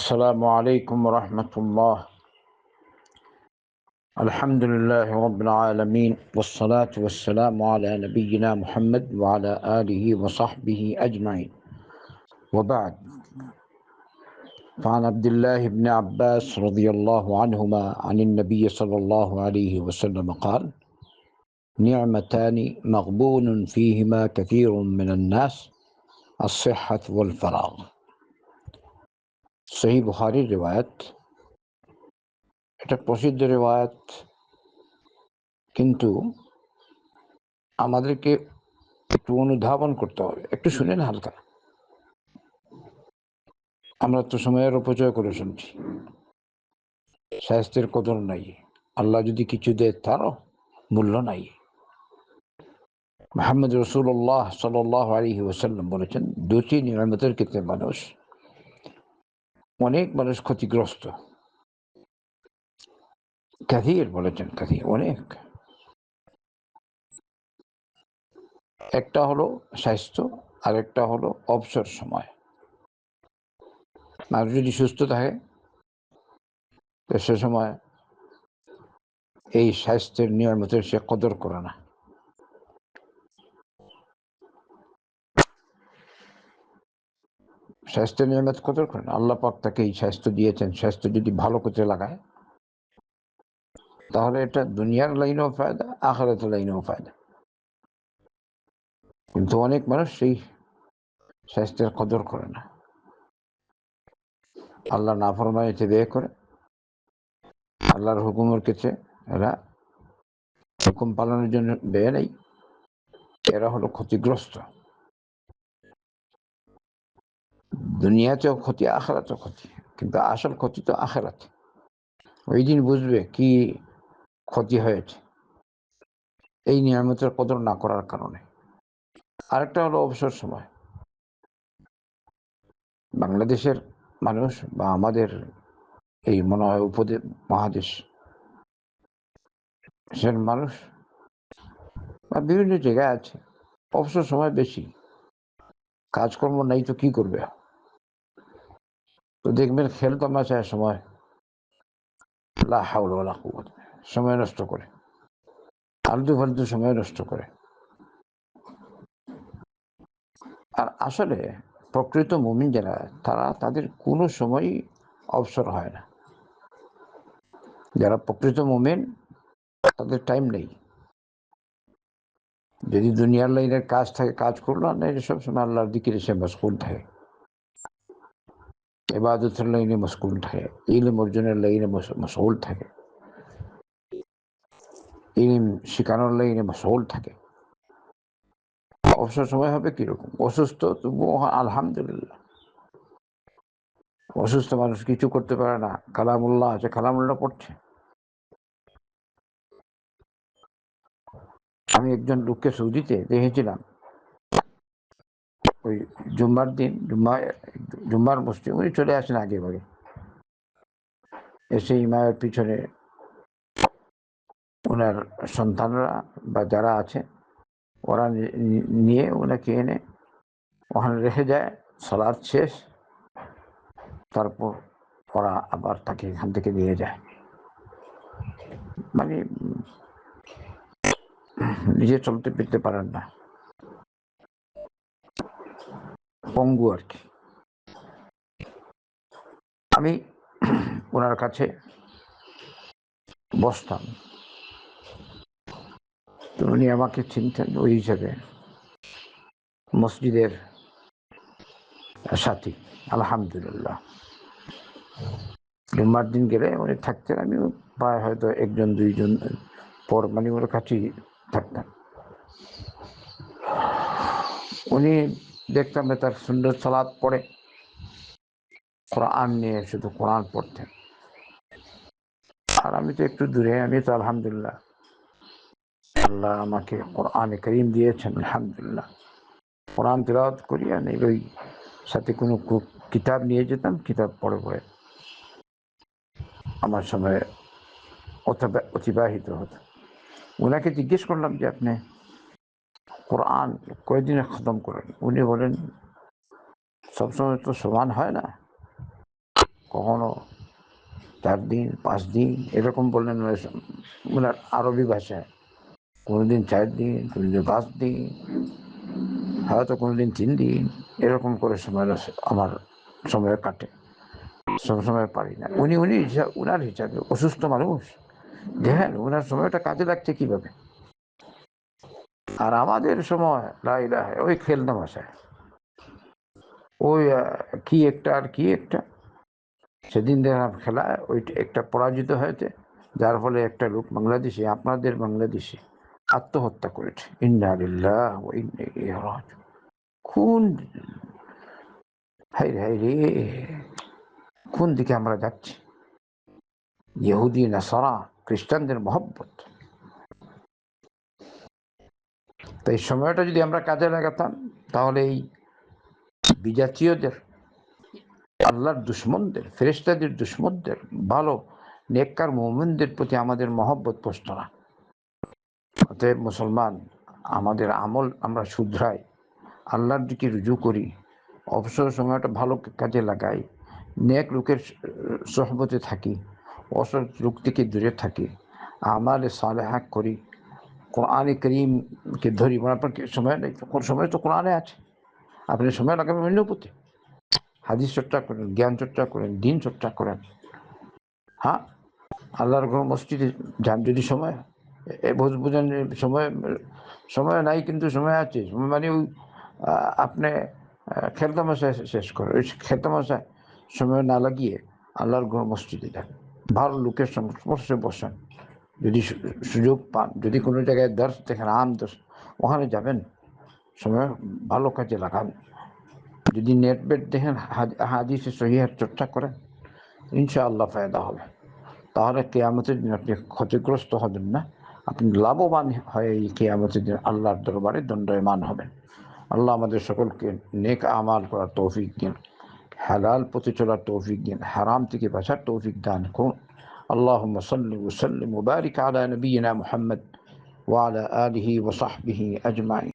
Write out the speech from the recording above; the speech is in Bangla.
السلام عليكم ورحمة الله. الحمد لله رب العالمين والصلاة والسلام على نبينا محمد وعلى آله وصحبه أجمعين، وبعد. فعن عبد الله بن عباس رضي الله عنهما عن النبي صلى الله عليه وسلم قال: نعمتان مغبون فيهما كثير من الناس الصحة والفراغ। সহিহ বুখারীর রিওয়ায়াত। এটা প্রসিদ্ধ রিওয়ায়াত, কিন্তু আমাদেরকে একটু অনুধাবন করতে হবে। একটু শুনেন হালকা। আমরা তো সময়ের অপচয় করে শুনছি। স্বাস্থ্যের কদর নাই। আল্লাহ যদি কিছু দেয় তারও মূল্য নাই। মুহাম্মদ রাসূলুল্লাহ সাল্লাল্লাহু আলাইহি ওয়াসাল্লাম বলেছেন, দুটি নিয়ামতের ক্ষেত্রে অনেক মানুষ ক্ষতিগ্রস্ত। কাথির বলেছেন, কাথির অনেক। একটা হলো স্বাস্থ্য, আর একটা হলো অবসর সময়। মানুষ যদি সুস্থ থাকে তো সে সময় এই স্বাস্থ্যের নিয়ামতের সে কদর করে না। স্বাস্থ্যের নিয়ামত কদর করে না। আল্লাহ পাক তাকে এই স্বাস্থ্য দিয়েছেন, স্বাস্থ্য যদি ভালো করতে লাগায় তাহলে এটা দুনিয়ার লাইনেও ফায়দা, আখিরাতের লাইনেও ফায়দা। কিন্তু অনেক মানুষ সেই স্বাস্থ্যের কদর করে না। আল্লাহ নাফরমানিতে ব্যয় করে, আল্লাহর হুকুমের ক্ষেত্রে এরা হুকুম পালনের জন্য ব্যয় নেই। এরা হলো ক্ষতিগ্রস্ত। দুনিয়াতেও ক্ষতি, আখিরাতেও ক্ষতি, কিন্তু আসল ক্ষতি তো আখিরাতে। ওই দিন বুঝবে কি ক্ষতি হয়েছে এই নিয়ামতের কদর না করার কারণে। আরেকটা হলো অবসর সময়। বাংলাদেশের মানুষ বা আমাদের এই মনে হয় মহাদেশ সের মানুষ বা বিভিন্ন জায়গায় আছে, অবসর সময় বেশি, কাজকর্ম নাই তো কি করবে। তো দেখবেন খেল তামাশার সময় লা হাওলা ওয়ালা কুওয়াতা, সময় নষ্ট করে, আলতু ফালতু সময় নষ্ট করে। আর আসলে প্রকৃত মুমিন যারা, তাদের কোনো সময়ই অবসর হয় না। যারা প্রকৃত মুমিন তাদের টাইম নেই। যদি দুনিয়ার লাইনের কাজ থাকে কাজ করলো, আর নাইলে সবসময় আল্লাহর দিকে সে মশগুল থাকে, ইবাদতের লাইনে মশগুল থাকে, ইলম অর্জনের লাইনে মশগুল থাকে, ইলম শিখানোর লাইনে মশগুল থাকে। অবসর সময় হবে কিরকম? অসুস্থ তবুও আলহামদুলিল্লাহ। অসুস্থ মানুষ কিছু করতে পারে না, কালামুল্লাহ আছে, কালামুল্লাহ পড়ছে। আমি একজন লোককে সৌদিতে দেখেছিলাম, ওই জুম্মার দিন, জুম্মার মসজিদ উনি চলে আসেন আগে ভাগে, এসে ইমামের পিছনে ওনার সন্তানরা বা যারা আছে ওরা নিয়ে ওনাকে এনে ওখানে রেখে যায়। সালাত শেষ, তারপর ওরা আবার তাকে এখান থেকে নিয়ে যায়। মানে নিজে চলতে ফিরতে পারেন না, পঙ্গু আর কি। আমি ওনার কাছে বসতাম, তো উনি আমাকে চিনতেন ওই হিসাবে মসজিদের সাথী। আলহামদুলিল্লাহ, জুম্মার দিন গেলে উনি থাকতেন। আমি প্রায় হয়তো একজন দুইজন পর মানে ওর কাছেই থাকতাম। উনি দেখতাম তার সুন্দর সালাত পড়ে, কোরআন নিয়ে শুধু কোরআন পড়তেন। আর আমি তো একটু দূরে, আমি তো আলহামদুলিল্লাহ আল্লাহ আমাকে কোরআনে কারীম দিয়েছেন, আলহামদুলিল্লাহ। কোরআন তিলাওয়াত করি, আর ওই সাথে কোনো কিতাব নিয়ে যেতাম, কিতাব পড়ে পড়ে আমার সময় অতিবাহিত হতো। ওনাকে জিজ্ঞেস করলাম যে আপনি কোরআন কয়দিনে খতম করেন? উনি বলেন সবসময় তো সমান হয় না, কখনো 4 দিন 5 দিন এরকম বললেন ওনার আরবি ভাষায়। কোনোদিন 4 দিন, কোনোদিন 5 দিন, হয়তো কোনোদিন 3 দিন, এরকম করে আমার সময় কাটে। সবসময় পারি না। উনি উনার হিসাবে অসুস্থ মানুষ, দেখেন ওনার সময়টা কাজে লাগছে কিভাবে। আর আমাদের সময় লা ইলাহা ওই খেলনা ভাষায়, ওই কি একটা আর কি একটা। সেদিন দেখলাম খেলায় ওই একটা পরাজিত হয়েছে, যার ফলে একটা লোক বাংলাদেশি, আপনাদের বাংলাদেশি আত্মহত্যা করেছে। ইন্না লিল্লাহি ওয়া ইন্না ইলাইহি রাজিউন। কোন হায় হায় রে, কোন দিকে আমরা যাচ্ছি? ইহুদি নাসারা খ্রিস্টানদের মহব্বত। তো এই সময়টা যদি আমরা কাজে লাগাতাম, তাহলে এই বিজাতীয়দের, আল্লাহর দুশ্মনদের, ফেরেশতাদের দুশ্মনদের, ভালো নেককার মুমিনদের প্রতি আমাদের মহব্বত পোষত না। অতএব মুসলমান, আমাদের আমল আমরা শুধরাই, আল্লাহর দিকে রুজু করি, অবসর সময়টা ভালো কাজে লাগাই, নেক লোকের সোহবতে থাকি, অসৎ লোক থেকে দূরে থাকি, আমালে সালেহা করি, কোরআনে করিমকে ধরি। আপনার সময় নেই, কোন সময় তো কোরআনে আছে, আপনি সময় লাগাবেন অন্য প্রতি। হাদিস চর্চা করেন, জ্ঞান চর্চা করেন, দিন চর্চা করেন। হ্যাঁ, আল্লাহর ঘর মসজিদে যান যদি সময়, বোঝেন সময়, সময় নাই কিন্তু সময় আছে। সময় মানে ওই আপনি খেলতামশায় শেষ করে, ওই খেলতামশায় সময় না লাগিয়ে আল্লাহর ঘর মসজিদে যান, ভালো লোকের সংস্পর্শে বসেন। যদি সুযোগ পান, যদি কোনো জায়গায় দর্শ দেখেন, দর্শ, ওখানে যাবেন, সময় ভালো কাজে লাগান। যদি নেট বেট দেখেন, হাদিসে সহিহার চর্চা করেন, ইনশাআল্লাহ ফায়দা হবে। তাহলে কিয়ামতের দিন আপনি ক্ষতিগ্রস্ত হবেন না, আপনি লাভবান হয়ে এই কিয়ামতের দিন আল্লাহর দরবারে দণ্ডায়মান হবেন। আল্লাহ আমাদের সকলকে নেক আমাল করার তৌফিক দিন, হালাল পথে চলার তৌফিক দিন, হারাম থেকে বাঁচার তৌফিক দান করুন। আল্লাহুম্মা সাল্লি ওয়া সাল্লিম ওয়া বারিক আলা নবিয়িনা মুহাম্মদ ওয়া আলা আলিহি ওয়া সাহবিহি আজমাইন।